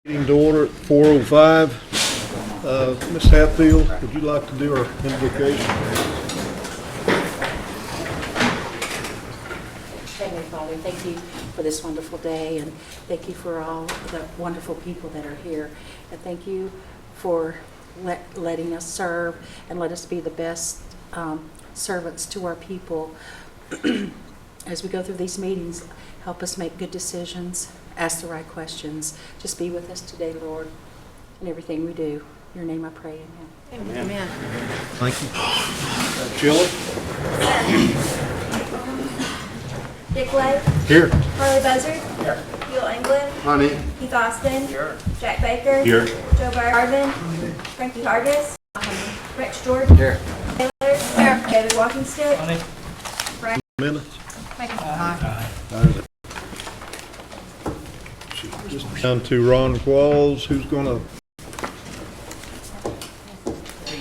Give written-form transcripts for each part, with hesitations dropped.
Meeting to order at 4:05. Ms. Hatfield, would you like to do our invocation? Heavenly Father, thank you for this wonderful day, and thank you for all the wonderful people that are here. And thank you for letting us serve and let us be the best servants to our people. As we go through these meetings, help us make good decisions, ask the right questions. Just be with us today, Lord, in everything we do. In your name I pray, amen. Amen. Thank you. Sheila? Dick White, Here. Harley Buzzard, Bill England, Honey. Keith Austin, Jack Baker, Here. Joe Garvin, Frankie Hargis, Rex Jordan, Taylor, David Walkingstick, Minutes. Just down to Ron Qualls, who's gonna,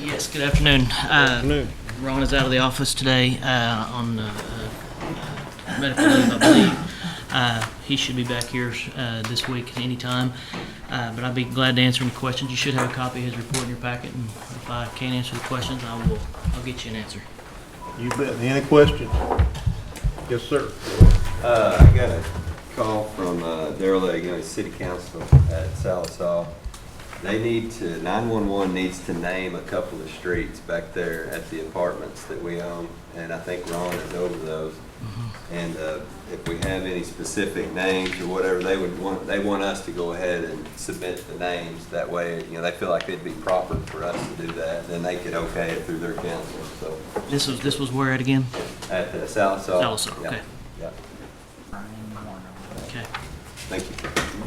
Yes, good afternoon. afternoon. Ron is out of the office today on medical leave, I believe. He should be back here this week at any time, but I'd be glad to answer any questions. You should have a copy of his report in your packet, and if I can't answer the questions, I'll get you an answer. You bet. Any questions? Yes, sir. I got a call from Darrell County City Council at Salisaw. They need to, 911 needs to name a couple of streets back there at the apartments that we own, and I think Ron is over those. And if we have any specific names or whatever, they want us to go ahead and submit the names. That way, they feel like it'd be proper for us to do that. Then they could okay it through their council. So This was where at again? at Salisaw. Salisaw, okay. Yeah. Okay. Thank you.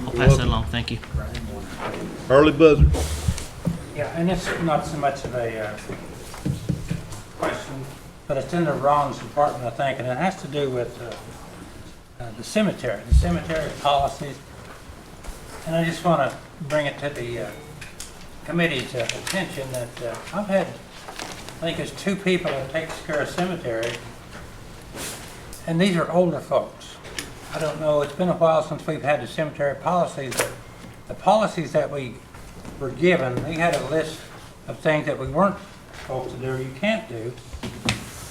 I'll pass that along, thank you. Harley Buzzard. Yeah, and it's not so much of a question, but it's in the Ron's department, I think, and it has to do with the cemetery policies. And I just want to bring it to the committee's attention that I've had, I think it's 2 people that takes care of cemetery, and these are older folks. I don't know, it's been a while since we've had the cemetery policies, but the policies that we were given, they had a list of things that we weren't supposed to do or you can't do.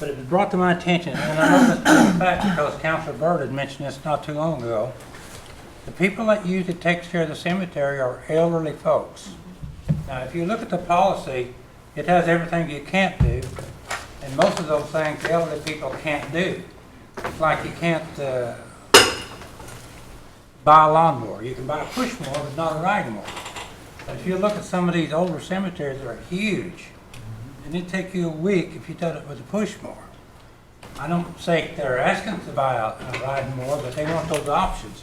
But it was brought to my attention, and I know this for a fact because Councilor Byrd had mentioned this not too long ago. The people that usually take care of the cemetery are elderly folks. Now, if you look at the policy, it has everything you can't do, and most of those things the elderly people can't do. It's like you can't buy a lawnmower. You can buy a push mower, but not a riding mower. But if you look at some of these older cemeteries, they're huge. And it'd take you a week if you did it with a push mower. I don't say they're asking to buy a riding mower, but they want those options.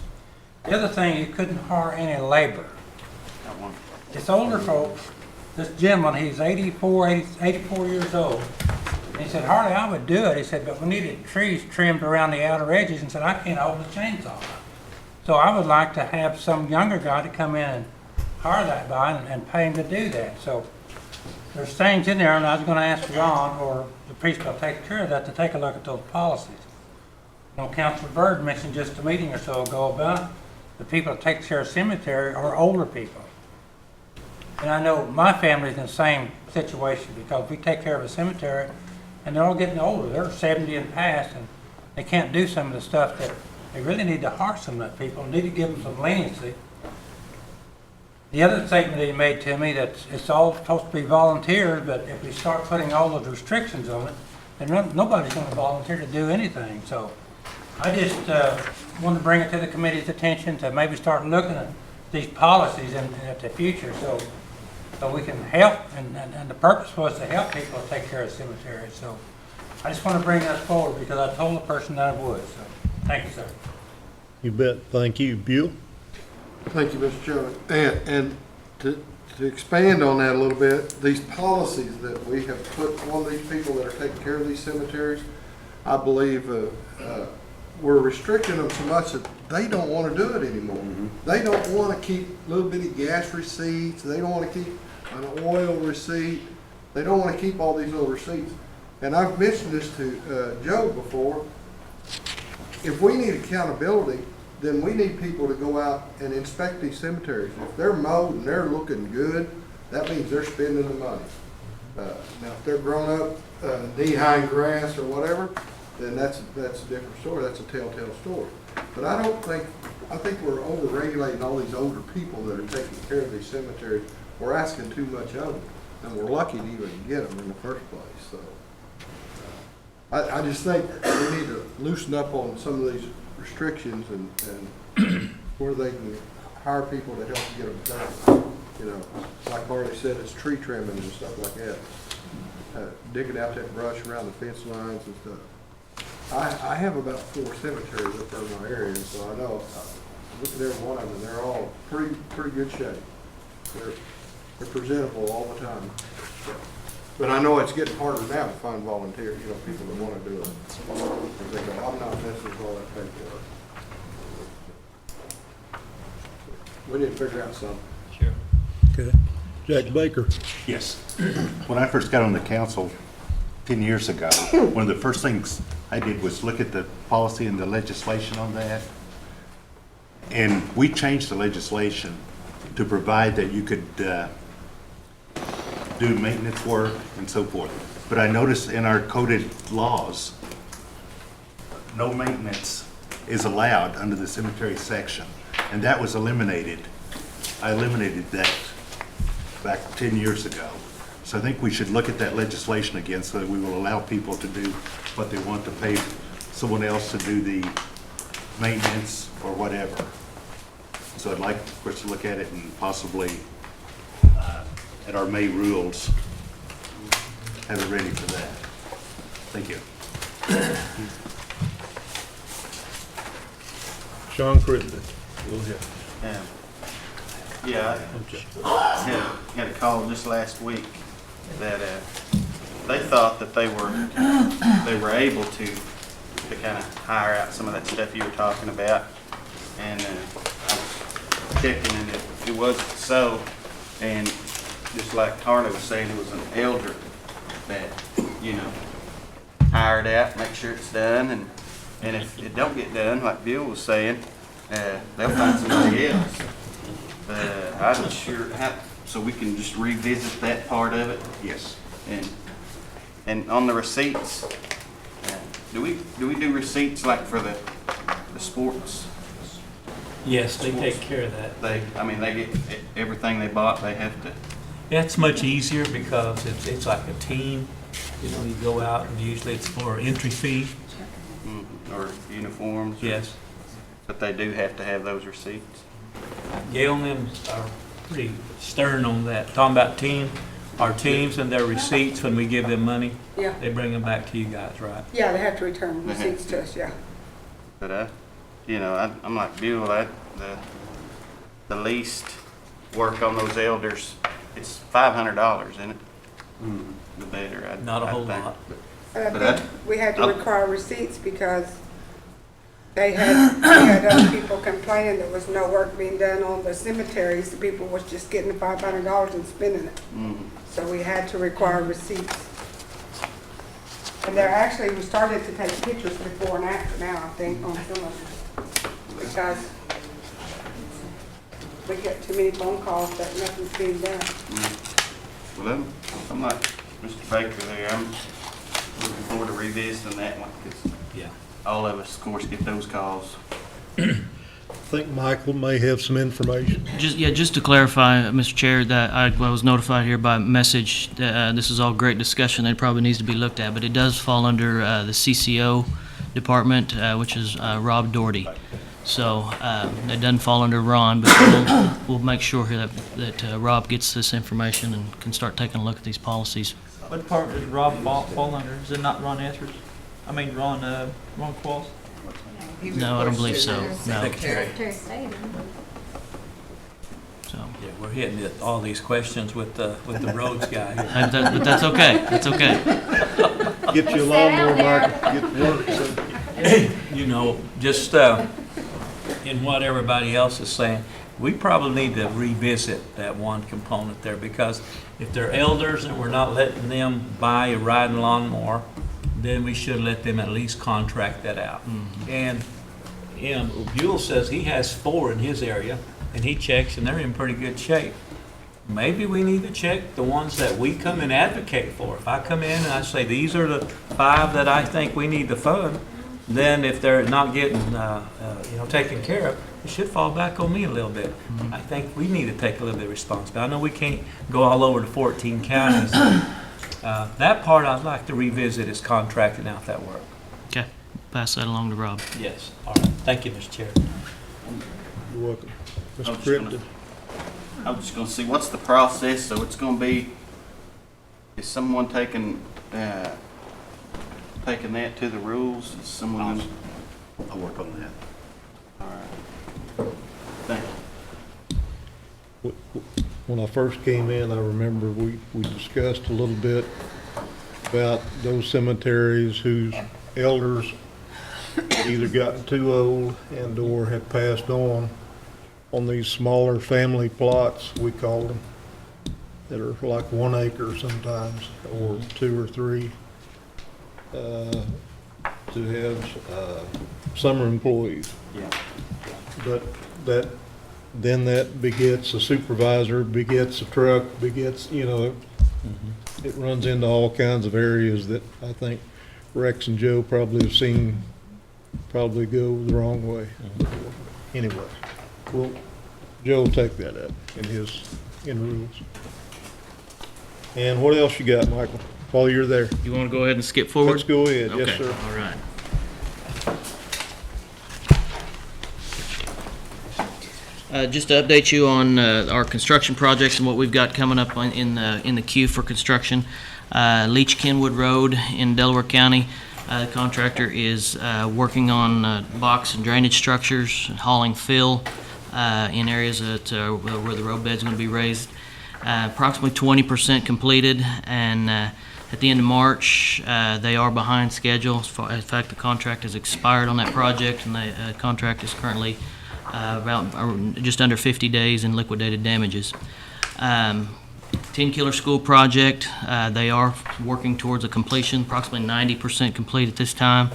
The other thing, you couldn't hire any labor. It's older folks. This gentleman, he's 84 years old. And he said, Harley, I would do it. He said, but we needed trees trimmed around the outer edges. And said, I can't hold the chainsaw up. So I would like to have some younger guy to come in and hire that guy and pay him to do that. So there's things in there, and I was going to ask Ron or the priest will take care of that to take a look at those policies. You know, Councilor Byrd mentioned just a meeting or so ago about the people that take care of cemetery are older people. And I know my family's in the same situation because we take care of a cemetery and they're all getting older. They're 70 and past, and they can't do some of the stuff that they really need to hire some of that people, need to give them some leniency. The other statement that he made to me that it's all supposed to be volunteers, but if we start putting all those restrictions on it, then nobody's going to volunteer to do anything. So I just want to bring it to the committee's attention to maybe start looking at these policies in the future so we can help, and the purpose was to help people take care of cemeteries. So I just want to bring that forward because I told the person that I would. So thank you, sir. You bet. Thank you. Buell? Thank you, Mr. Chairman. And to expand on that a little bit, these policies that we have put on these people that are taking care of these cemeteries, I believe we're restricting them so much that they don't want to do it anymore. They don't want to keep little bitty gas receipts. They don't want to keep an oil receipt. They don't want to keep all these little receipts. And I've mentioned this to Joe before. If we need accountability, then we need people to go out and inspect these cemeteries. If they're mowed and they're looking good, that means they're spending the money. Now, if they're grown up, knee-high in grass or whatever, then that's a different story. That's a telltale story. But I think we're over-regulating all these older people that are taking care of these cemeteries. We're asking too much of them, and we're lucky to even get them in the first place, so. I just think we need to loosen up on some of these restrictions and where they can hire people to help get them done. You know, like Harley said, it's tree trimming and stuff like that. Digging out that brush around the fence lines and stuff. I have about 4 cemeteries up there in my area, so I know, look at every one of them, they're all pretty good shape. They're presentable all the time. But I know it's getting harder now to find volunteers, you know, people that want to do it. Because they go, I'm not messing with all that paperwork. We need to figure out something. Sure. Okay. Jack Baker. Yes. When I first got on the council 10 years ago, one of the first things I did was look at the policy and the legislation on that. And we changed the legislation to provide that you could do maintenance work and so forth. But I noticed in our coded laws, no maintenance is allowed under the cemetery section. And that was eliminated. I eliminated that back 10 years ago. So I think we should look at that legislation again so that we will allow people to do what they want, to pay someone else to do the maintenance or whatever. So I'd like, of course, to look at it and possibly at our May rules, have it ready for that. Thank you. Sean Crittenden. Go ahead. Yeah, I had a call just last week that they thought that they were able to kind of hire out some of that stuff you were talking about, and I was checking, and it wasn't so. And just like Harley was saying, it was an elder that, you know, hired out, make sure it's done, and if it don't get done, like Bill was saying, they'll find somebody else. I'm sure, so we can just revisit that part of it. Yes. And on the receipts, do we do receipts like for the sports? Yes, they take care of that. They get everything they bought. They have to. That's much easier because it's like a team. You know, you go out and usually it's for entry fee. Or uniforms. Yes. But they do have to have those receipts. Gail and them are pretty stern on that. Talking about our teams and their receipts when we give them money, Yeah, they bring them back to you guys, right? yeah, they have to return receipts to us, yeah. But I'm like Bill. The least work on those elders, it's $500, isn't it? The better. Not a I whole think. lot. And But I think we had to require receipts because we had other people complaining there was no work being done on the cemeteries. The people was just getting the $500 and spending it. So we had to require receipts. And we started to take pictures before and after now, I think, on some of them. Because we get too many phone calls that nothing's being done. Well, I'm like Mr. Baker there. I'm looking forward to revisiting that one because Yeah. all of us, of course, get those calls. I think Michael may have some information. Just to clarify, Mr. Chair, that I was notified here by message that this is all great discussion that probably needs to be looked at, but it does fall under the CCO department, which is Rob Doherty. So it doesn't fall under Ron, but we'll make sure here that Rob gets this information and can start taking a look at these policies. What department does Rob fall under? Is it not Ron Etheridge? I mean, Ron Qualls? No, I don't believe so. No. Secretary. So, Yeah, we're hitting all these questions with the roads guy here. but that's okay. That's okay. Get you a lawnmower, Michael, get to work. So. You know, just in what everybody else is saying, we probably need to revisit that one component there, because if they're elders and we're not letting them buy a riding lawnmower, then we should let them at least contract that out. And him, Buell says he has 4 in his area, and he checks, and they're in pretty good shape. Maybe we need to check the ones that we come and advocate for. If I come in and I say, these are the 5 that I think we need to fund, then if they're not getting, taken care of, it should fall back on me a little bit. I think we need to take a little bit of responsibility. I know we can't go all over the 14 counties. That part I'd like to revisit is contracting out that work. Okay, pass that along to Rob. Yes, all right. Thank you, Mr. Chair. You're welcome. I was Mr. just Crittenden? I'm just gonna see, what's the process? So it's gonna be, is someone taking that to the rules? Is someone gonna? I'll work on that. All right. Thank you. When I first came in, I remember we discussed a little bit about those cemeteries whose elders had either gotten too old and/or had passed on these smaller family plots, we call them, that are like 1 acre sometimes, or 2 or 3, to have summer employees. Yeah. But then that begets a supervisor, begets a truck, begets, it runs into all kinds of areas that I think Rex and Joe probably have seen probably go the wrong way. Anyway, well, Joe will take that up in rules. And what else you got, Michael, while you're there? You want to go ahead and skip forward? Let's go ahead, yes, Okay, sir. all right. Just to update you on our construction projects and what we've got coming up in the queue for construction. Leech Kenwood Road in Delaware County. The contractor is working on box and drainage structures, hauling fill in areas that where the road bed's going to be raised. Approximately 20% completed, and at the end of March, they are behind schedule. In fact, the contract has expired on that project, and the contract is currently just under 50 days in liquidated damages. 10-killer school project, they are working towards a completion, approximately 90% complete at this time.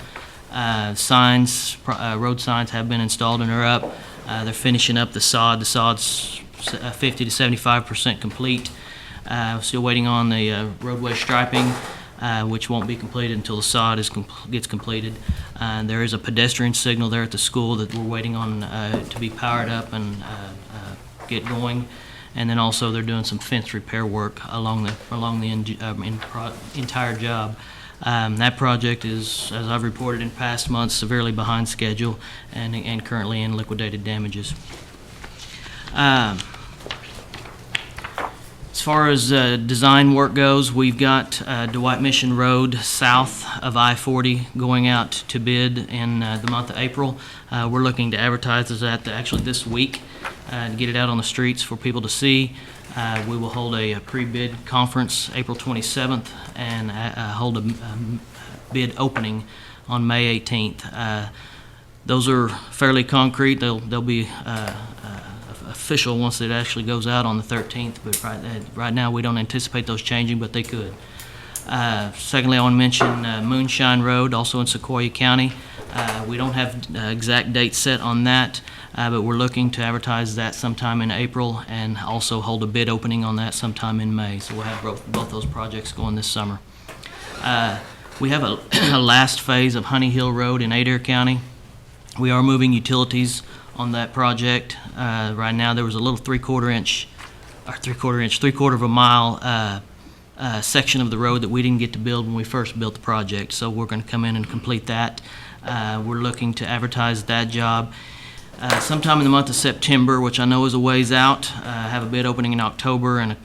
Signs, road signs have been installed and are up. They're finishing up the sod. The sod's 50 to 75% complete. Still waiting on the roadway striping, which won't be completed until the sod gets completed. There is a pedestrian signal there at the school that we're waiting on to be powered up and get going. And then also they're doing some fence repair work along the entire job. That project is, as I've reported in past months, severely behind schedule and currently in liquidated damages. As far as design work goes, we've got Dwight Mission Road south of I-40 going out to bid in the month of April. We're looking to advertise that actually this week to get it out on the streets for people to see. We will hold a pre-bid conference April 27th and hold a bid opening on May 18th. Those are fairly concrete. They'll be official once it actually goes out on the 13th, but right now we don't anticipate those changing, but they could. Secondly, I want to mention Moonshine Road, also in Sequoyah County. We don't have exact dates set on that, but we're looking to advertise that sometime in April and also hold a bid opening on that sometime in May. So we'll have both those projects going this summer. We have a last phase of Honey Hill Road in Adair County. We are moving utilities on that project. Right now there was a little three-quarter of a mile section of the road that we didn't get to build when we first built the project, so we're going to come in and complete that. We're looking to advertise that job sometime in the month of September, which I know is a ways out. Have a bid opening in October and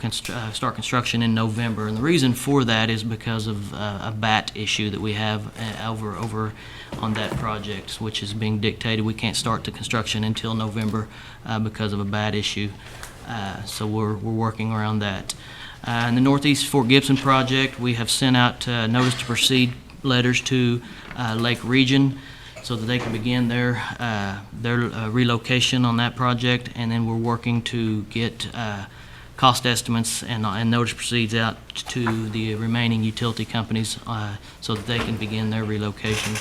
start construction in November. And the reason for that is because of a bat issue that we have over on that project, which is being dictated. We can't start the construction until November because of a bat issue. So we're working around that. In the Northeast Fort Gibson project, we have sent out notice to proceed letters to Lake Region so that they can begin their relocation on that project, and then we're working to get cost estimates and notice proceeds out to the remaining utility companies so that they can begin their relocation.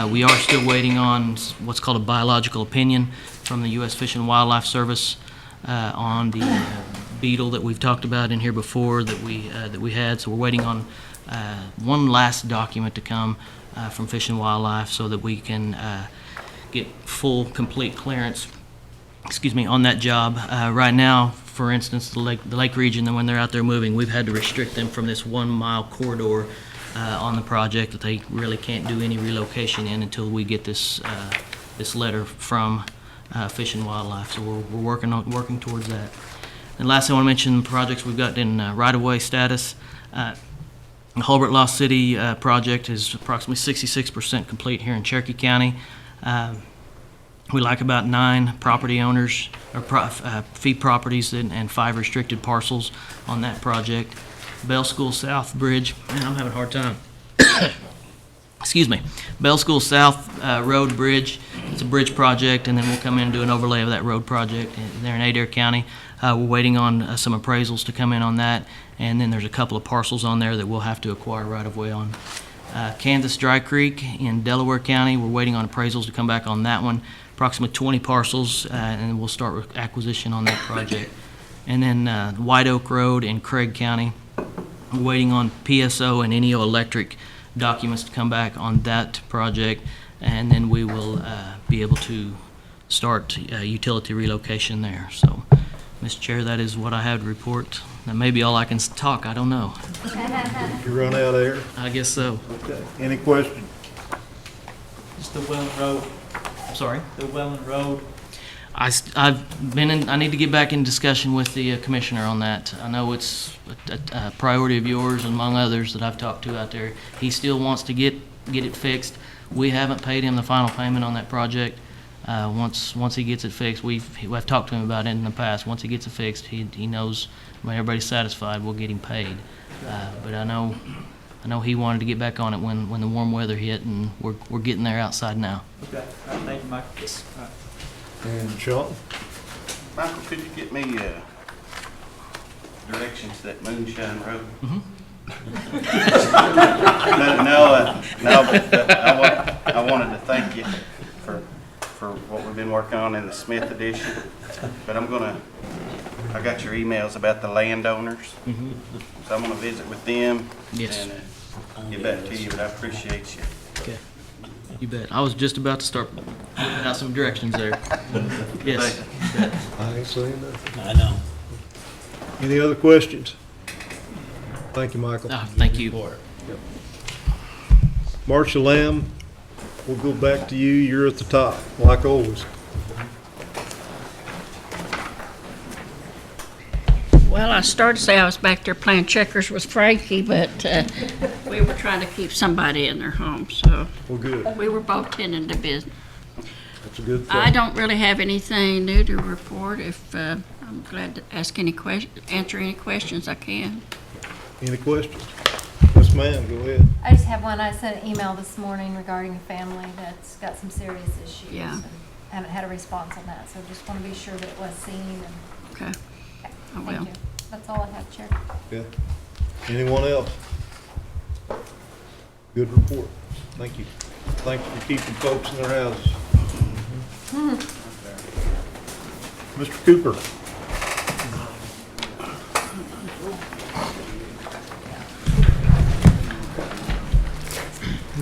We are still waiting on what's called a biological opinion from the U.S. Fish and Wildlife Service on the beetle that we've talked about in here before that we had. So we're waiting on one last document to come from Fish and Wildlife so that we can get full, complete clearance, on that job. Right now, for instance, the lake region, when they're out there moving, we've had to restrict them from this 1 mile corridor on the project that they really can't do any relocation in until we get this letter from Fish and Wildlife. So we're working towards that. And last, I want to mention the projects we've got in right-of-way status. The Holbrook Lost City project is approximately 66% complete here in Cherokee County. We like about 9 property owners, or fee properties and 5 restricted parcels on that project. Bell School South Bridge, man, I'm having a hard time. Excuse me. Bell School South Road Bridge, it's a bridge project, and then we'll come in and do an overlay of that road project there in Adair County. We're waiting on some appraisals to come in on that, and then there's a couple of parcels on there that we'll have to acquire right of way on. Kansas Dry Creek in Delaware County, we're waiting on appraisals to come back on that one. Approximately 20 parcels, and we'll start with acquisition on that project. And then White Oak Road in Craig County, we're waiting on PSO and NEO Electric documents to come back on that project, and then we will be able to start utility relocation there. So, Mr. Chair, that is what I have to report. That may be all I can talk, I don't know. You run out of air? I guess so. Okay. Any questions? Just the Welland Road, Sorry? the Welland Road. I need to get back in discussion with the commissioner on that. I know it's a priority of yours among others that I've talked to out there. He still wants to get it fixed. We haven't paid him the final payment on that project. Once he gets it fixed, I've talked to him about it in the past. Once he gets it fixed, he knows when everybody's satisfied, we'll get him paid. But I know he wanted to get back on it when the warm weather hit, and we're getting there outside now. Okay, all right, thank you, Mike. Yes. All right. And Sean? Michael, could you get me directions to that Moonshine Road? But I wanted to thank you for what we've been working on in the Smith edition. But I got your emails about the landowners, so I'm gonna visit with them Yes. and get back to you, but I appreciate you. Okay. You bet. I was just about to start putting out some directions there. Yes. I ain't saying nothing. I know. Any other questions? Thank you, Michael. Thank you. Marcia Lamb, we'll go back to you. You're at the top, like always. Well, I started to say I was back there playing checkers with Frankie, but we were trying to keep somebody in their home, so Well, good. we were both tending to business. That's a good thing. I don't really have anything new to report. If I'm glad to answer any questions I can. Any questions? Yes, ma'am, go ahead. I just have one. I sent an email this morning regarding a family that's got some serious issues. Yeah. And haven't had a response on that, so just want to be sure that it was seen. And, Okay. okay, I thank will. you. That's all I have, Chair. Okay. Anyone else? Good report. Thank you. Thanks for keeping folks in their houses. Mr. Cooper?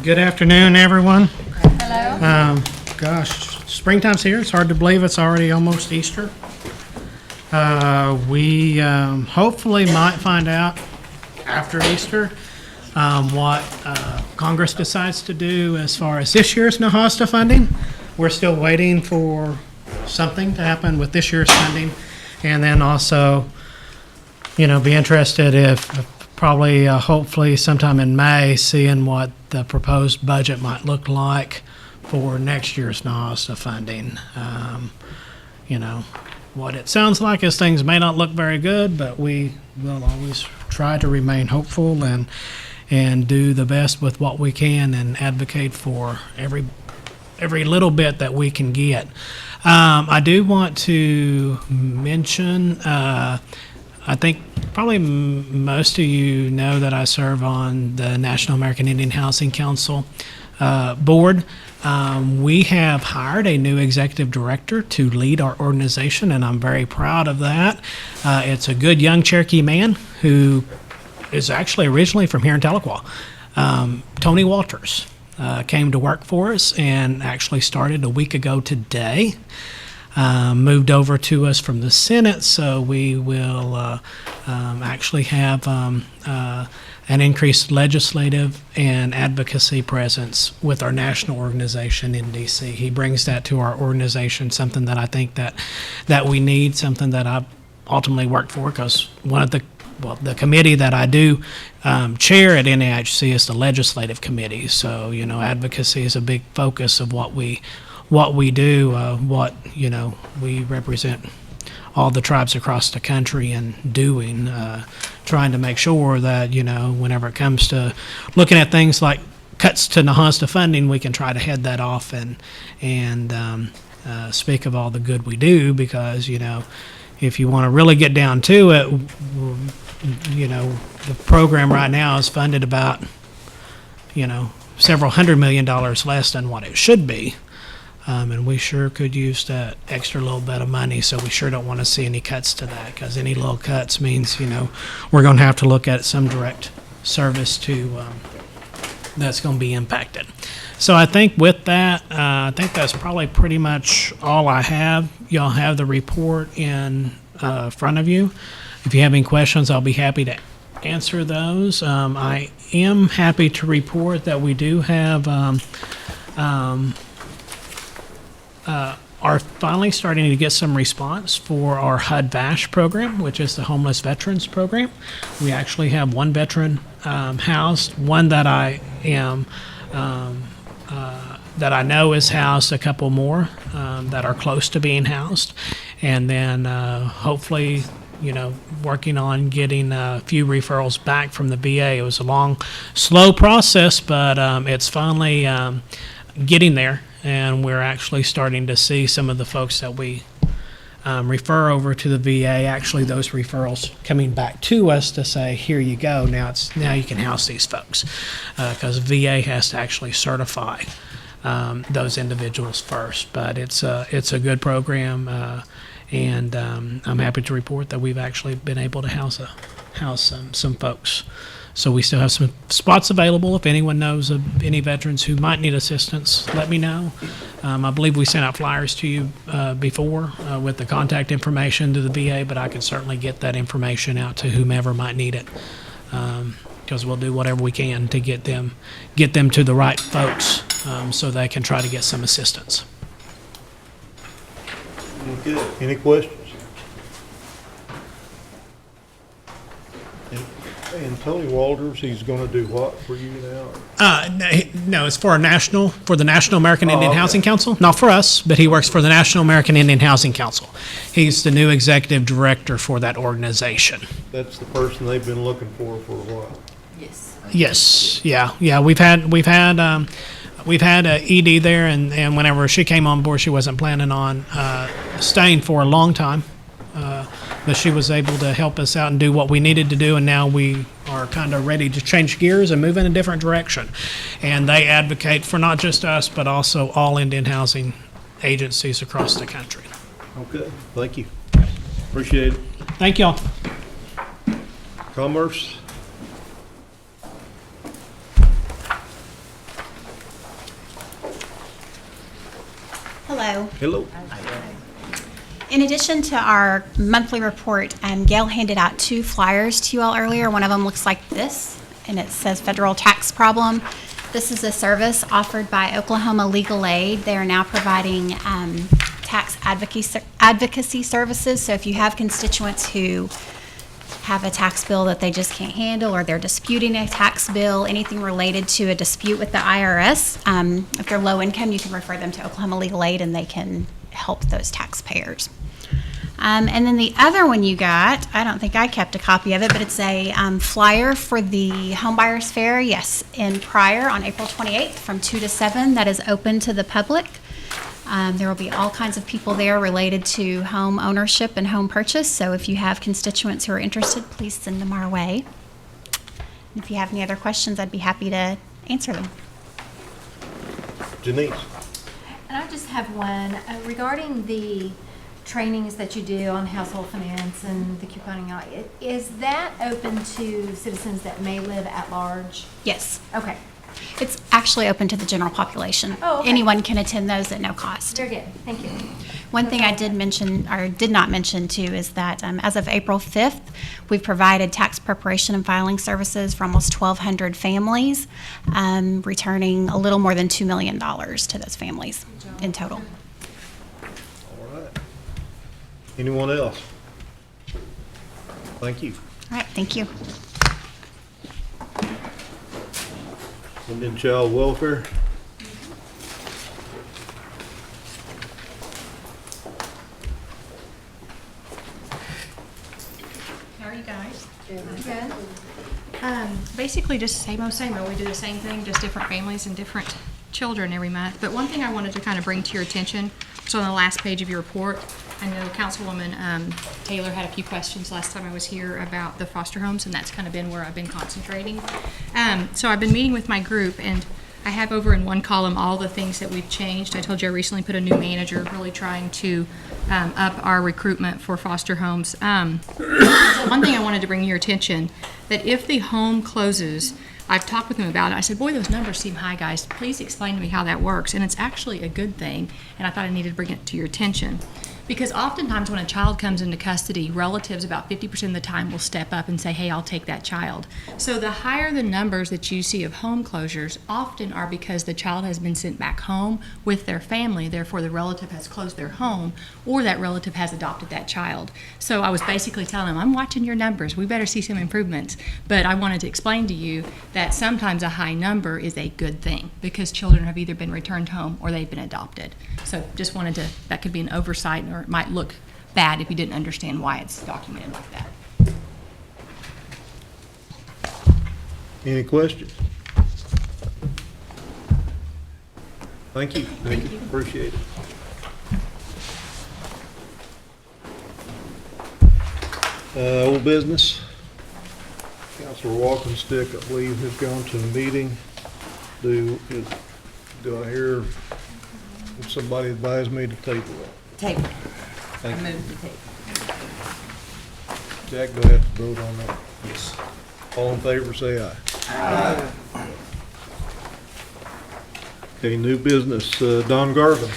Good afternoon, everyone. Hello. Gosh, springtime's here. It's hard to believe it's already almost Easter. We hopefully might find out after Easter what Congress decides to do as far as this year's NAHOSTA funding. We're still waiting for something to happen with this year's funding, and then also, be interested if probably, hopefully sometime in May, seeing what the proposed budget might look like for next year's NAHOSTA funding. What it sounds like is things may not look very good, but we will always try to remain hopeful and do the best with what we can and advocate for every little bit that we can get. I do want to mention, I think probably most of you know that I serve on the National American Indian Housing Council. board. We have hired a new executive director to lead our organization, and I'm very proud of that. It's a good young Cherokee man who is actually originally from here in Tahlequah. Tony Walters came to work for us and actually started a week ago today. Moved over to us from the Senate, so we will actually have an increased legislative and advocacy presence with our national organization in D.C. He brings that to our organization, something that I think that we need, something that I've ultimately worked for, because one of the committee that I do chair at NAHC is the legislative committee. So, advocacy is a big focus of what we do, we represent all the tribes across the country and doing, trying to make sure that, whenever it comes to looking at things like cuts to NAHOSTA funding, we can try to head that off and speak of all the good we do, because, if you want to really get down to it, the program right now is funded about, several $100 million less than what it should be. And we sure could use that extra little bit of money, so we sure don't want to see any cuts to that, because any little cuts means, we're going to have to look at some direct service that's going to be impacted. So I think with that, I think that's probably pretty much all I have. Y'all have the report in front of you. If you have any questions, I'll be happy to answer those. I am happy to report that we do have are finally starting to get some response for our HUD-VASH program, which is the Homeless Veterans Program. We actually have one veteran housed, one that I am that I know is housed, a couple more that are close to being housed, and then hopefully, working on getting a few referrals back from the VA. It was a long, slow process, but it's finally getting there. And we're actually starting to see some of the folks that we refer over to the VA, actually those referrals coming back to us to say, here you go, now you can house these folks. Because VA has to actually certify those individuals first. But it's a good program, and I'm happy to report that we've actually been able to house some folks. So we still have some spots available. If anyone knows of any veterans who might need assistance, let me know. I believe we sent out flyers to you before with the contact information to the VA, but I can certainly get that information out to whomever might need it, because we'll do whatever we can to get them to the right folks, so they can try to get some assistance. Okay. Any questions? And Tony Walters, he's going to do what for you now? No, it's for the National American Indian Housing Council. Not for us, but he works for the National American Indian Housing Council. He's the new executive director for that organization. That's the person they've been looking for a while. Yes, yeah. We've had ED there, and whenever she came on board, she wasn't planning on staying for a long time. But she was able to help us out and do what we needed to do, and now we are kind of ready to change gears and move in a different direction. And they advocate for not just us, but also all Indian housing agencies across the country. Okay, thank you. Appreciate it. Thank y'all. Commerce? Hello. Hello. In addition to our monthly report, Gail handed out 2 flyers to you all earlier. One of them looks like this, and it says Federal Tax Problem. This is a service offered by Oklahoma Legal Aid. They are now providing tax advocacy services. So if you have constituents who have a tax bill that they just can't handle, or they're disputing a tax bill, anything related to a dispute with the IRS, if they're low income, you can refer them to Oklahoma Legal Aid and they can help those taxpayers. And then the other one you got, I don't think I kept a copy of it, but it's a flyer for the Homebuyers Fair, yes, in Pryor on April 28th from 2 to 7. That is open to the public. There will be all kinds of people there related to home ownership and home purchase. So if you have constituents who are interested, please send them our way. And if you have any other questions, I'd be happy to answer them. Janice? And I just have one regarding the trainings that you do on household finance and the couponing. Is that open to citizens that may live at large? Yes. Okay. It's actually open to the general population. Oh, okay. Anyone can attend those at no cost. Very good. Thank you. One thing I did mention, or did not mention too, is that as of April 5th, we've provided tax preparation and filing services for almost 1,200 families, returning a little more than $2 million to those families in total. All right. Anyone else? Thank you. All right, thank you. Indian Child Welfare. How are you guys? Good. Basically just same old, same old. We do the same thing, just different families and different children every month. But one thing I wanted to kind of bring to your attention, so on the last page of your report, I know Councilwoman Taylor had a few questions last time I was here about the foster homes, and that's kind of been where I've been concentrating. So I've been meeting with my group, and I have over in one column all the things that we've changed. I told you I recently put a new manager, really trying to up our recruitment for foster homes. So one thing I wanted to bring to your attention, that if the home closes, I've talked with them about it. I said, boy, those numbers seem high, guys. Please explain to me how that works. And it's actually a good thing, and I thought I needed to bring it to your attention. Because oftentimes when a child comes into custody, relatives about 50% of the time will step up and say, hey, I'll take that child. So the higher the numbers that you see of home closures often are because the child has been sent back home with their family, therefore the relative has closed their home, or that relative has adopted that child. So I was basically telling them, I'm watching your numbers, we better see some improvements. But I wanted to explain to you that sometimes a high number is a good thing because children have either been returned home or they've been adopted. So just wanted to, that could be an oversight, or it might look bad if you didn't understand why it's documented like that. Any questions? Thank you. Thank you. Appreciate it. Old business. Councilor Walkenstick, I believe, has gone to a meeting. Do I hear, would somebody advise me to table that? Table. Thank you. move the table. Jack, do I have to vote on that? Yes. All in favor, say aye. Aye. Okay, new business, Don Garvin.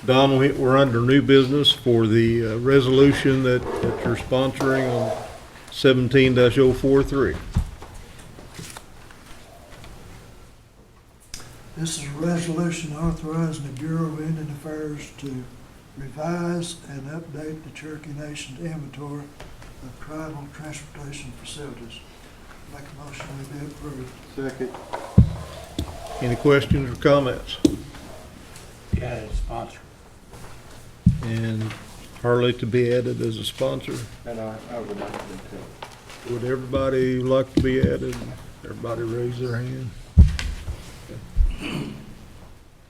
Don, we're under new business for the resolution that you're sponsoring on 17-043. This is a resolution authorizing the Bureau of Indian Affairs to revise and update the Cherokee Nation's inventory of tribal transportation facilities. Make a motion we be approved. Second. Any questions or comments? Yeah, it's sponsored. And Harley to be added as a sponsor. And I would like to too. Would everybody like to be added? Everybody raise their hand.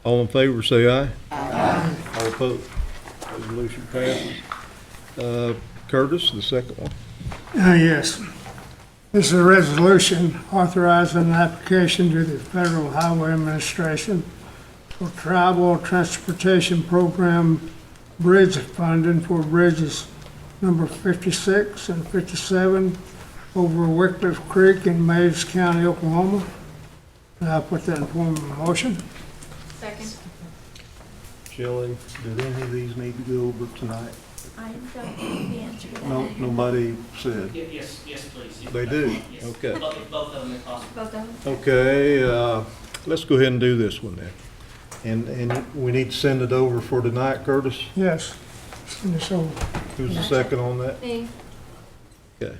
All in favor, say aye. Aye. All opposed? Resolution passes. Curtis, the second one. Yes. This is a resolution authorizing an application to the Federal Highway Administration for Tribal Transportation Program bridge funding for bridges number 56 and 57 over Wycliffe Creek in Maids County, Oklahoma. And I'll put that in form of a motion. Second. Shelley, did any of these need to go over tonight? I don't know the answer to that. No, nobody said. Yes, please. They do? Yes. Okay. Both of them if possible. Both of them? Okay, let's go ahead and do this one then. And we need to send it over for tonight, Curtis? Yes. Send this over. Who's the second on that? Me. Okay.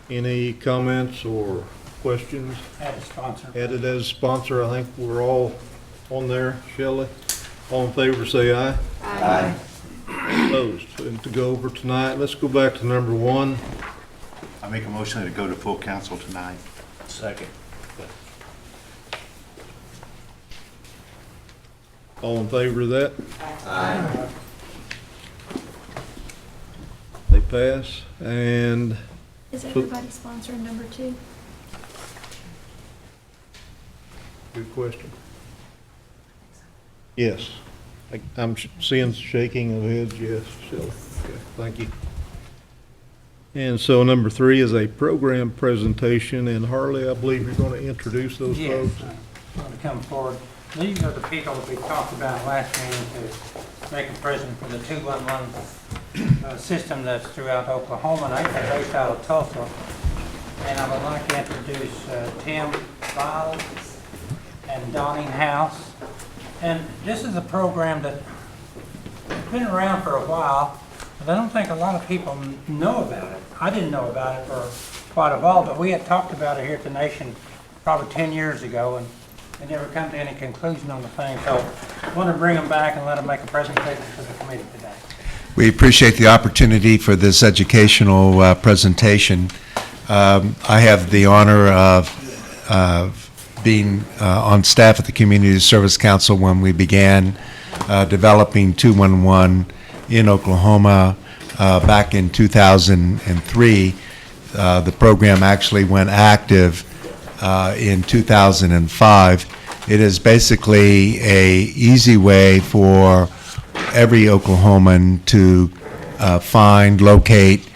Any comments or questions? Had a sponsor. Added as sponsor, I think we're all on there. Shelley? All in favor, say aye. Aye. Opposed? And to go over tonight, let's go back to number one. I make a motion to go to full council tonight. Second. All in favor of that? Aye. They pass. And Is everybody sponsoring number two? Good question. Yes. I'm seeing shaking of heads, yes, Shelley. Okay, thank you. And so number 3 is a program presentation, and Harley, I believe you're going to introduce those Yes, folks. I'm going to come forward. These are the people that we talked about last meeting to make a present for the 211 system that's throughout Oklahoma, and I think they're based out of Tulsa. And I would like to introduce Tim Biles and Donnie House. And this is a program that's been around for a while, but I don't think a lot of people know about it. I didn't know about it for quite a while, but we had talked about it here at the Nation probably 10 years ago, and they never come to any conclusion on the thing. So I want to bring them back and let them make a presentation to the committee today. We appreciate the opportunity for this educational presentation. I have the honor of being on staff at the Community Service Council when we began developing 211 in Oklahoma back in 2003. The program actually went active in 2005. It is basically a easy way for every Oklahoman to find, locate,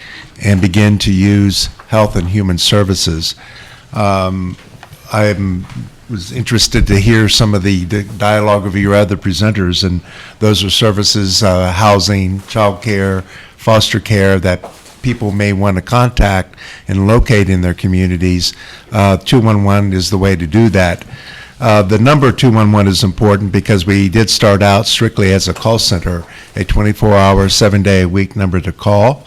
and begin to use health and human services. I was interested to hear some of the dialogue of your other presenters, and those are services, housing, child care, foster care that people may want to contact and locate in their communities. 211 is the way to do that. The number 211 is important because we did start out strictly as a call center, a 24-hour, 7-day-a-week number to call.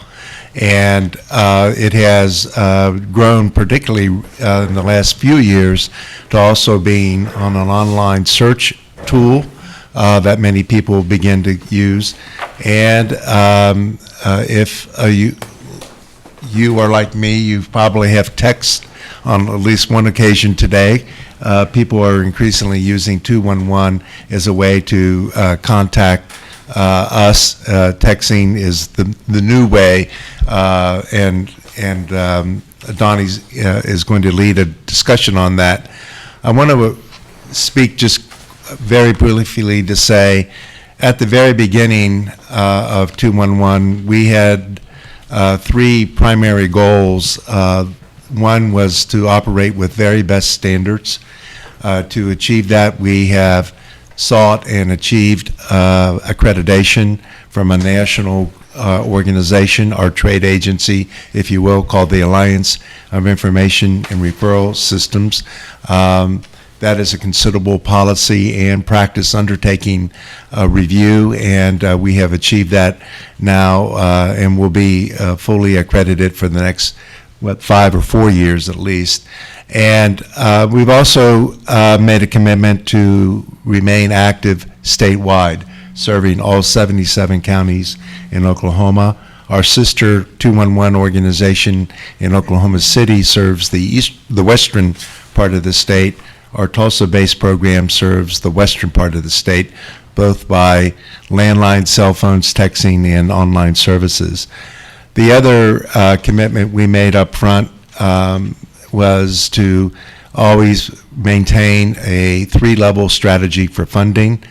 And it has grown, particularly in the last few years, to also being on an online search tool that many people begin to use. And if you are like me, you probably have text on at least one occasion today. People are increasingly using 211 as a way to contact us. Texting is the new way, and Donnie is going to lead a discussion on that. I want to speak just very briefly to say, at the very beginning of 211, we had 3 primary goals. One was to operate with very best standards. To achieve that, we have sought and achieved accreditation from a national organization, our trade agency, if you will, called the Alliance of Information and Referral Systems. That is a considerable policy and practice undertaking review, and we have achieved that now and will be fully accredited for the next 5 or 4 years at least. And we've also made a commitment to remain active statewide, serving all 77 counties in Oklahoma. Our sister 211 organization in Oklahoma City serves the western part of the state. Our Tulsa-based program serves the western part of the state, both by landline, cell phones, texting, and online services. The other commitment we made up front was to always maintain a 3-level strategy for funding: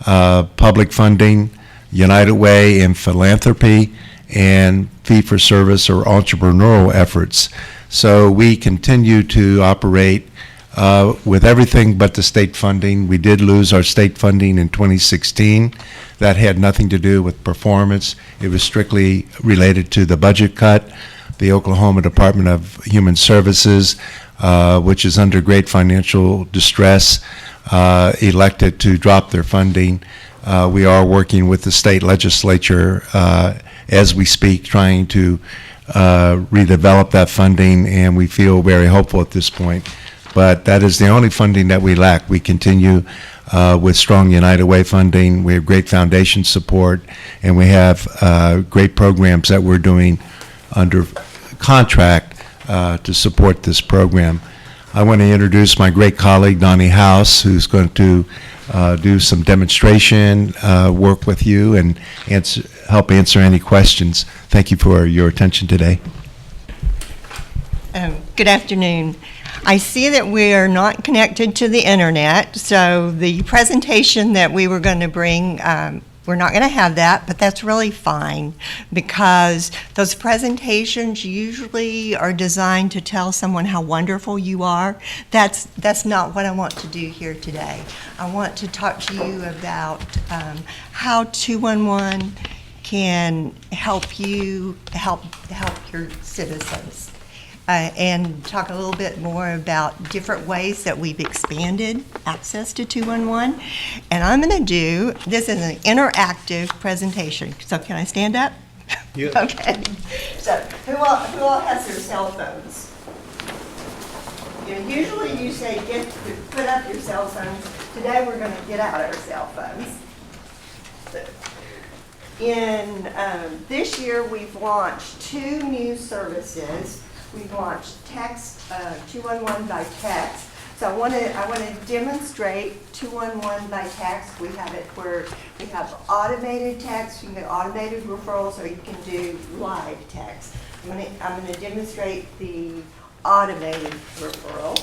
public funding, United Way, and philanthropy, and fee-for-service or entrepreneurial efforts. So we continue to operate with everything but the state funding. We did lose our state funding in 2016. That had nothing to do with performance. It was strictly related to the budget cut. The Oklahoma Department of Human Services, which is under great financial distress, elected to drop their funding. We are working with the state legislature as we speak, trying to redevelop that funding, and we feel very hopeful at this point. But that is the only funding that we lack. We continue with strong United Way funding. We have great foundation support, and we have great programs that we're doing under contract to support this program. I want to introduce my great colleague, Donnie House, who's going to do some demonstration work with you and help answer any questions. Thank you for your attention today. Good afternoon. I see that we are not connected to the internet, so the presentation that we were going to bring, we're not going to have that, but that's really fine because those presentations usually are designed to tell someone how wonderful you are. That's not what I want to do here today. I want to talk to you about how 211 can help you help your citizens. And talk a little bit more about different ways that we've expanded access to 211. And I'm going to do, this is an interactive presentation. So can I stand up? Yes. Okay. So who all has their cell phones? Usually you say put up your cell phones. Today we're going to get out our cell phones. In this year we've launched 2 new services. We've launched text 211 by text. So I want to demonstrate 211 by text. We have it where we have automated text. You can get automated referrals, or you can do live text. I'm going to demonstrate the automated referral.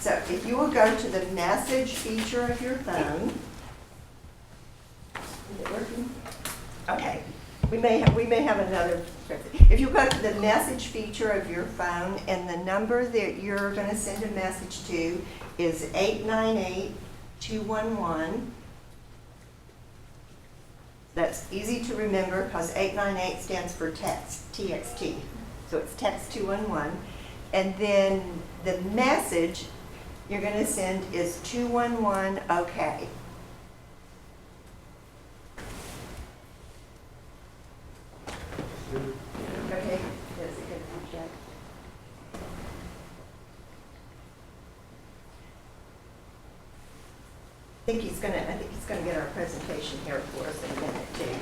So if you will go to the message feature of your phone. Is it working? Okay. We may have another. If you go to the message feature of your phone, and the number that you're going to send a message to is 898-211. That's easy to remember because 898 stands for text, TXT. So it's text 211. And then the message you're going to send is 211 OK. Okay, that's a good check. I think he's gonna get our presentation here for us in a minute too.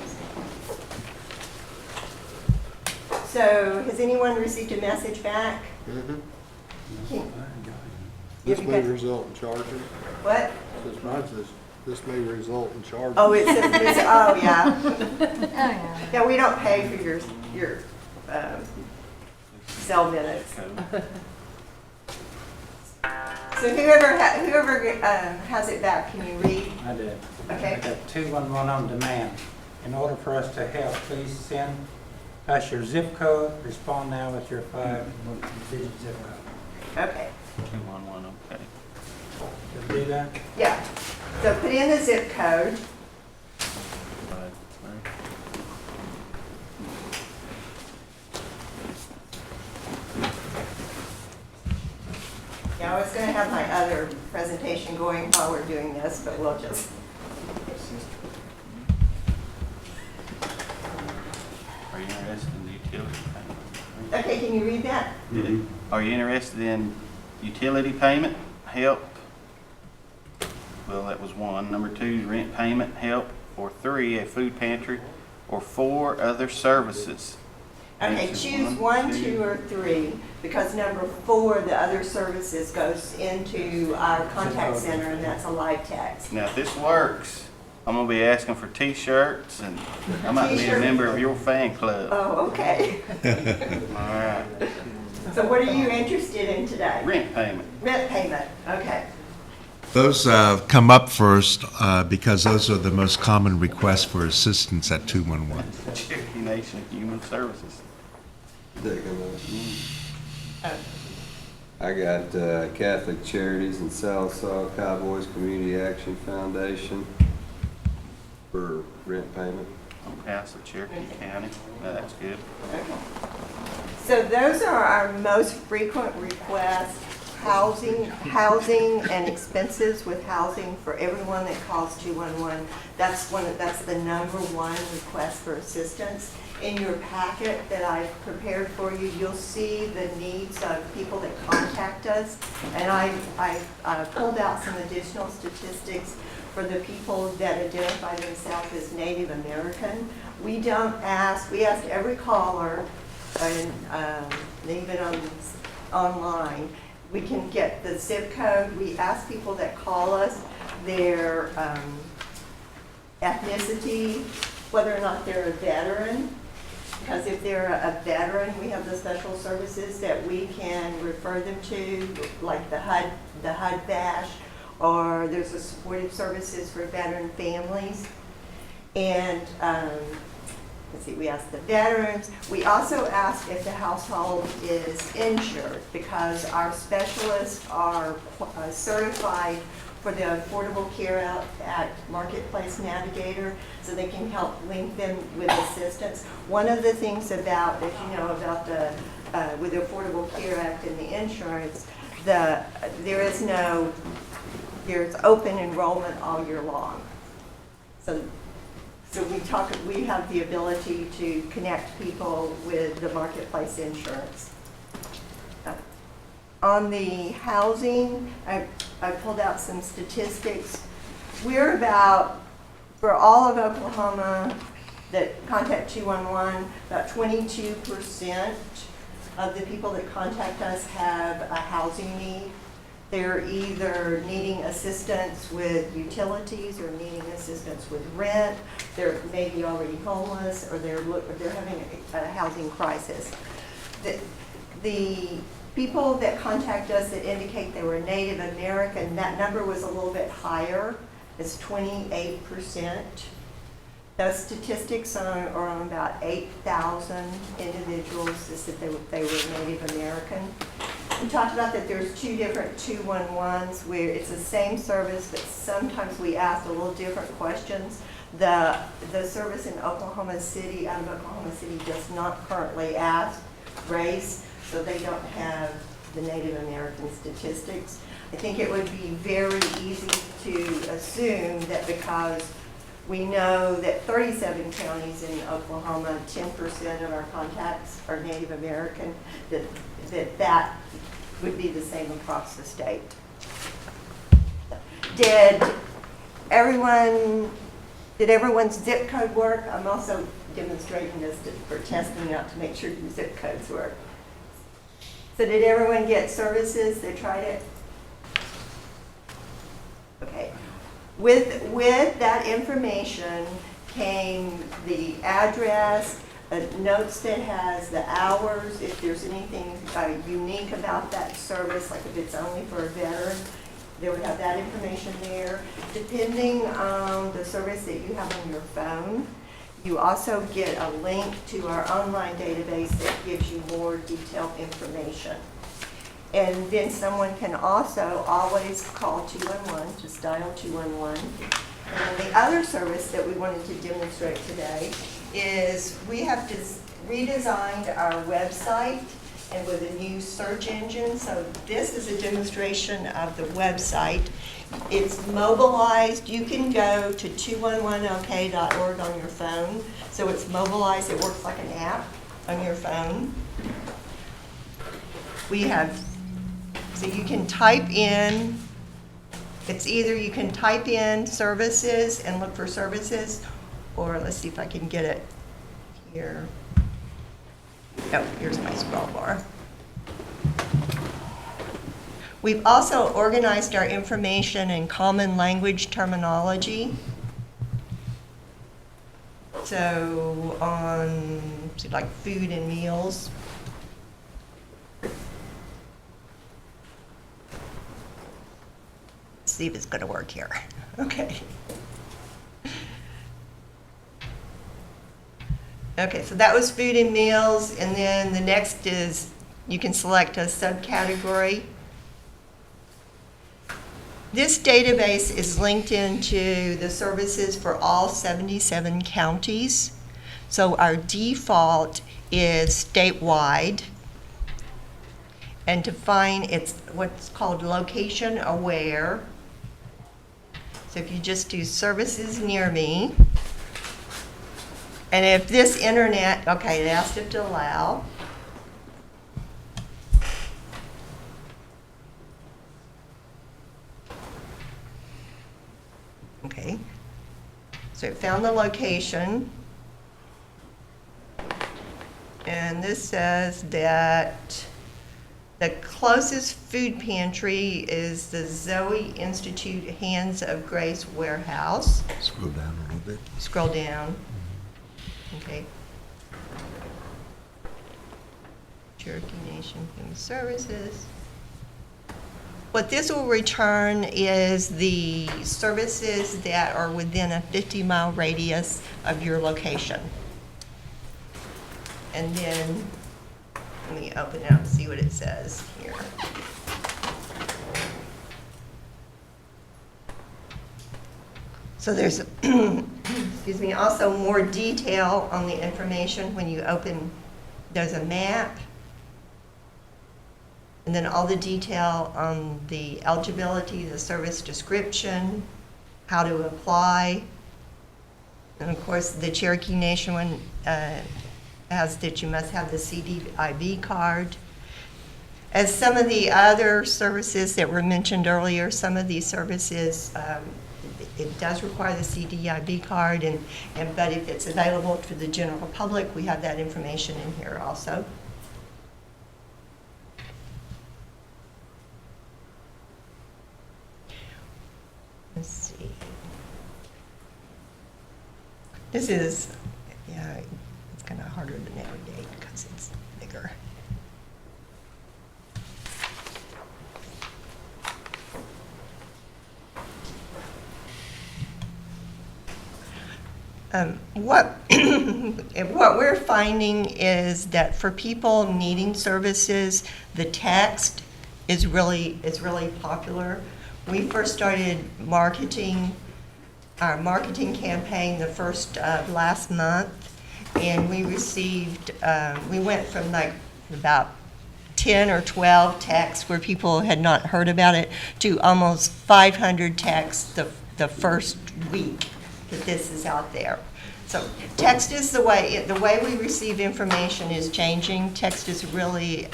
So, has anyone received a message back? This may result in charges. What? This may result in charges. Oh, it says, oh, yeah. Oh, yeah. Yeah, we don't pay for your cell minutes. So whoever has it back, can you read? I did. Okay. I got 211 on demand. In order for us to help, please send us your zip code. Respond now with your 5-digit zip code. Okay. 211, okay. Did you do that? Yeah. So put in the zip code. Yeah, I was going to have my other presentation going while we're doing this, but we'll just. Are you interested in the utility payment? Okay, can you read that? Mm-hmm. Are you interested in utility payment, help? Well, that was 1. Number 2, rent payment, help. Or 3, a food pantry. Or 4, other services. Okay, Answer choose 1, 2, or 3, because number 4, the other services, goes into our contact center, and that's a live text. Now, if this works, I'm going to be asking for T-shirts, and I might be a member of your fan club. Oh, okay. All right. So what are you interested in today? Rent payment. Rent payment, okay. Those come up first because those are the most common requests for assistance at 211. Cherokee Nation Human Services. I got Catholic Charities in Sallisaw, Cowboys Community Action Foundation for rent payment. Okay, so Cherokee County. No, that's good. Okay. So those are our most frequent requests. Housing and expenses with housing for everyone that calls 211. That's the number 1 request for assistance. In your packet that I've prepared for you, you'll see the needs of people that contact us. And I pulled out some additional statistics for the people that identify themselves as Native American. We ask every caller, and even online, we can get the zip code. We ask people that call us their ethnicity, whether or not they're a veteran, because if they're a veteran, we have the special services that we can refer them to, like the HUD Bash, or there's a supportive services for veteran families. And let's see, we asked the veterans. We also asked if the household is insured, because our specialists are certified for the Affordable Care Act Marketplace Navigator, so they can help link them with assistance. One of the things about, as you know, about the with the Affordable Care Act and the insurance, there's open enrollment all year long. So we have the ability to connect people with the Marketplace insurance. On the housing, I pulled out some statistics. We're about, for all of Oklahoma that contact 211, about 22% of the people that contact us have a housing need. They're either needing assistance with utilities or needing assistance with rent. They're maybe already homeless, or they're having a housing crisis. The people that contact us that indicate they were Native American, that number was a little bit higher. It's 28%. Those statistics are on about 8,000 individuals that said they were Native American. We talked about that there's two different 211s where it's the same service, but sometimes we ask a little different questions. The service in Oklahoma City, out of Oklahoma City, does not currently ask race, so they don't have the Native American statistics. I think it would be very easy to assume that because we know that 37 counties in Oklahoma, 10% of our contacts are Native American, that would be the same across the state. Did everyone's zip code work? I'm also demonstrating this for testing out to make sure your zip codes work. So did everyone get services? They tried it? Okay. With that information came the address, notes that has the hours, if there's anything unique about that service, like if it's only for a veteran, they would have that information there. Depending on the service that you have on your phone, you also get a link to our online database that gives you more detailed information. And then someone can also always call 211, just dial 211. And the other service that we wanted to demonstrate today is we have redesigned our website and with a new search engine. So this is a demonstration of the website. It's mobilized. You can go to 211ok.org on your phone. So it's mobilized. It works like an app on your phone. We have, so you can type in, it's either you can type in services and look for services, or let's see if I can get it here. Oh, here's my scroll bar. We've also organized our information in common language terminology. So on, like food and meals. Let's see if it's going to work here. Okay. Okay, so that was food and meals, and then the next is you can select a subcategory. This database is linked into the services for all 77 counties. So our default is statewide. And to find, it's what's called location aware. So if you just do services near me, and if this internet, okay, it asked it to allow. Okay, so it found the location. And this says that the closest food pantry is the Zoe Institute Hands of Grace Warehouse. Scroll down a little bit. Scroll down. Okay. Cherokee Nation Human Services. What this will return is the services that are within a 50-mile radius of your location. And then, let me open it up and see what it says here. So there's, excuse me, also more detail on the information when you open, there's a map, and then all the detail on the eligibility, the service description, how to apply. And of course, the Cherokee Nation one has that you must have the CDIB card. As some of the other services that were mentioned earlier, some of these services, it does require the CDIB card, but if it's available to the general public, we have that information in here also. Let's see. This is, yeah, it's kind of harder to navigate because it's bigger. What we're finding is that for people needing services, the text is really popular. We first started our marketing campaign the first of last month, and we received, we went from like about 10 or 12 texts where people had not heard about it to almost 500 texts the first week that this is out there. So text is the way we receive information is changing. Text is really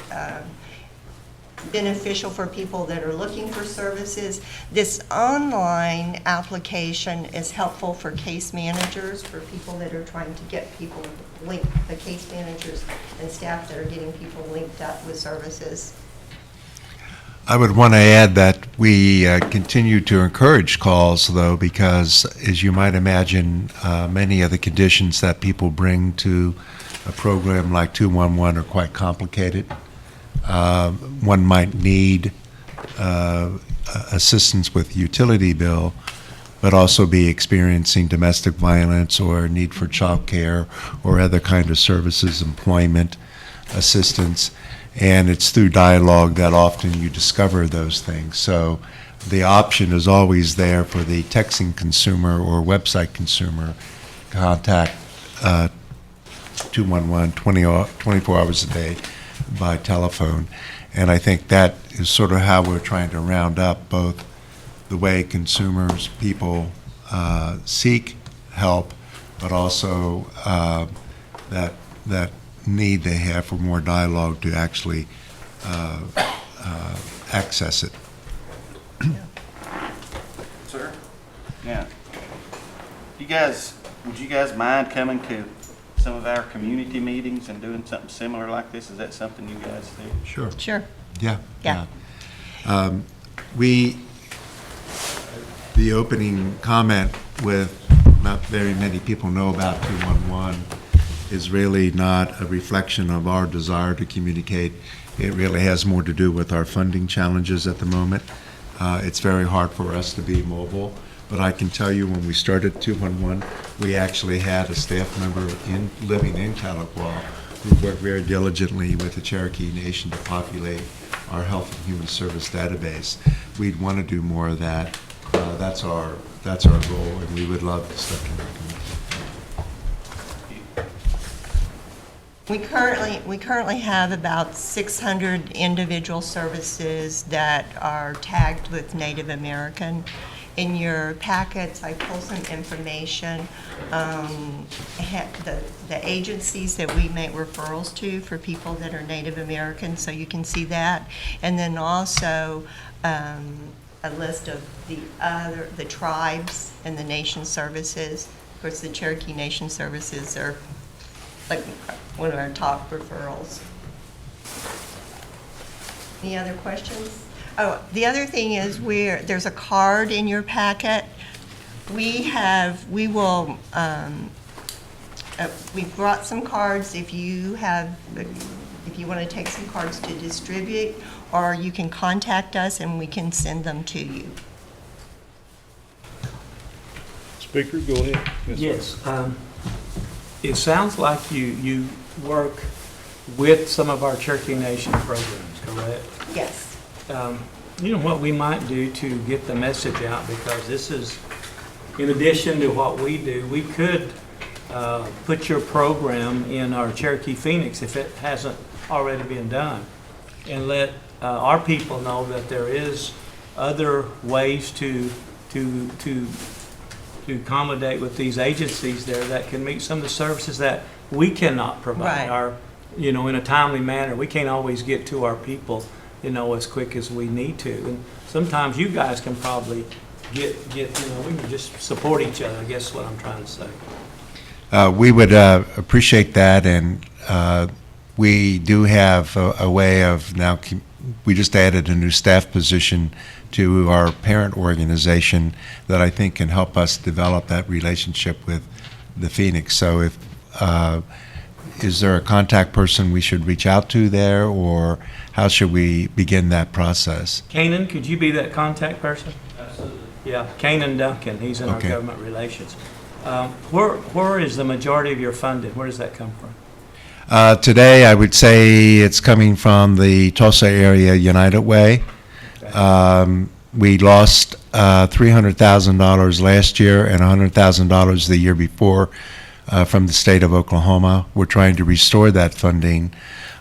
beneficial for people that are looking for services. This online application is helpful for case managers, for people that are trying to get people linked, the case managers and staff that are getting people linked up with services. I would want to add that we continue to encourage calls, though, because as you might imagine, many of the conditions that people bring to a program like 211 are quite complicated. One might need assistance with utility bill, but also be experiencing domestic violence or need for child care or other kind of services, employment assistance. And it's through dialogue that often you discover those things. So the option is always there for the texting consumer or website consumer. Contact 211 24 hours a day by telephone. And I think that is sort of how we're trying to round up both the way consumers, people seek help, but also that need they have for more dialogue to actually access it. Sir? Yeah. Would you guys mind coming to some of our community meetings and doing something similar like this? Is that something you guys do? Sure. Sure. Yeah. Yeah. The opening comment with not very many people know about 211 is really not a reflection of our desire to communicate. It really has more to do with our funding challenges at the moment. It's very hard for us to be mobile, but I can tell you when we started 211, we actually had a staff member living in Tahlequah who worked very diligently with the Cherokee Nation to populate our Health and Human Service database. We'd want to do more of that. That's our goal, and we would love to step in that community. We currently have about 600 individual services that are tagged with Native American. In your packets, I pulled some information, the agencies that we make referrals to for people that are Native American, so you can see that. And then also a list of the tribes and the nation services. Of course, the Cherokee Nation services are like one of our top referrals. Any other questions? Oh, the other thing is there's a card in your packet. We will we brought some cards if you want to take some cards to distribute, or you can contact us and we can send them to you. Speaker, go ahead. Yes, it sounds like you work with some of our Cherokee Nation programs, correct? Yes. You know what we might do to get the message out, because this is, in addition to what we do, we could put your program in our Cherokee Phoenix if it hasn't already been done, and let our people know that there is other ways to accommodate with these agencies there that can meet some of the services that we cannot provide. Right. In a timely manner. We can't always get to our people, as quick as we need to. And sometimes you guys can probably get, we can just support each other, I guess is what I'm trying to say. We would appreciate that, and we do have a way of now, we just added a new staff position to our parent organization that I think can help us develop that relationship with the Phoenix. So if, is there a contact person we should reach out to there, or how should we begin that process? Kanan, could you be that contact person? Absolutely. Yeah, Kanan Duncan, he's in our Okay. government relations. Where is the majority of your funding? Where does that come from? Today, I would say it's coming from the Tulsa area United Way. We lost $300,000 last year and $100,000 the year before from the state of Oklahoma. We're trying to restore that funding.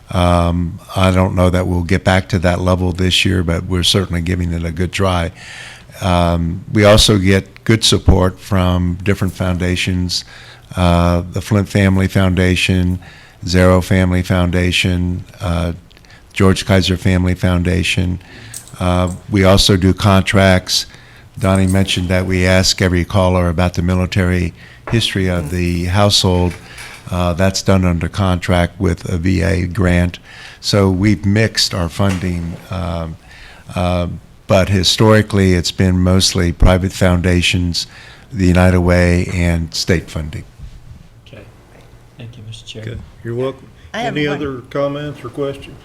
I don't know that we'll get back to that level this year, but we're certainly giving it a good try. We also get good support from different foundations, the Flint Family Foundation, Zero Family Foundation, George Kaiser Family Foundation. We also do contracts. Donnie mentioned that we ask every caller about the military history of the household. That's done under contract with a VA grant. So we've mixed our funding, but historically it's been mostly private foundations, the United Way, and state funding. Okay. Thank you, Mr. Chair. Okay, you're welcome. I have Any one- other comments or questions?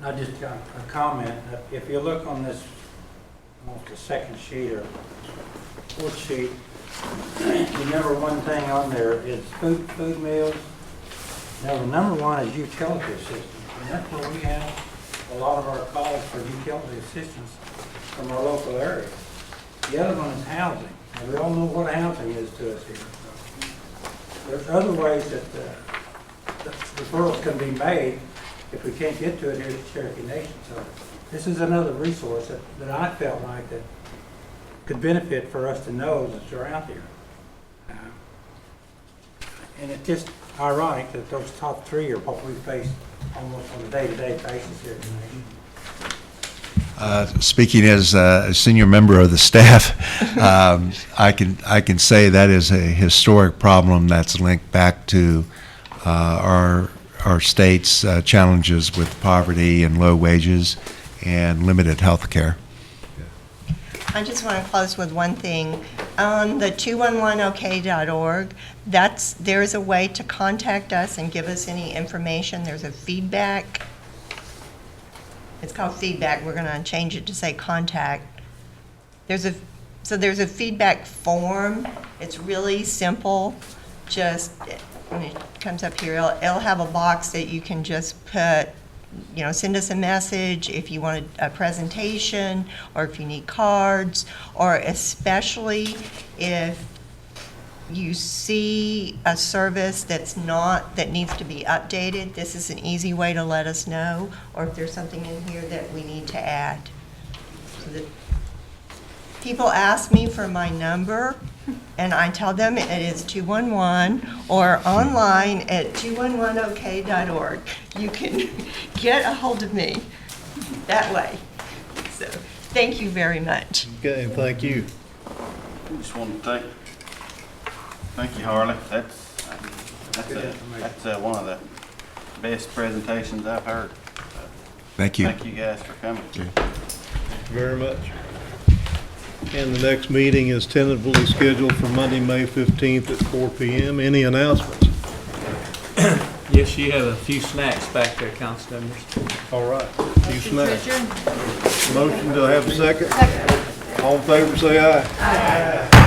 I just got a comment. If you look on this, almost the second sheet or fourth sheet, the number one thing on there is food meals. Now, the number one is utility assistance, and that's where we have a lot of our calls for utility assistance from our local area. The other one is housing, and we all know what housing is to us here. So there's other ways that the referrals can be made if we can't get to it here at Cherokee Nation. So this is another resource that I felt like that could benefit for us to know that's around here. And it's just ironic that those top three are what we face almost on a day-to-day basis here at the Nation. Speaking as a senior member of the staff, I can say that is a historic problem that's linked back to our state's challenges with poverty and low wages and limited health care. I just want to close with one thing. On the 211ok.org, there's a way to contact us and give us any information. There's a feedback. It's called feedback. We're going to change it to say contact. There's a feedback form. It's really simple. Just when it comes up here, it'll have a box that you can just put, send us a message if you want a presentation, or if you need cards, or especially if you see a service that needs to be updated. This is an easy way to let us know, or if there's something in here that we need to add. So that people ask me for my number, and I tell them it is 211, or online at 211ok.org. You can get a hold of me that way. So, thank you very much. Okay, thank you. I just want to thank you, Harley. That's one of the best presentations I've heard. Thank you. Thank you guys for coming. Thank you very much. And the next meeting is tentatively scheduled for Monday, May 15th at 4 p.m. Any announcements? Yes, you have a few snacks back there, council members. All right, few snacks. Motion, do I have a second? All in favor, say aye. Aye.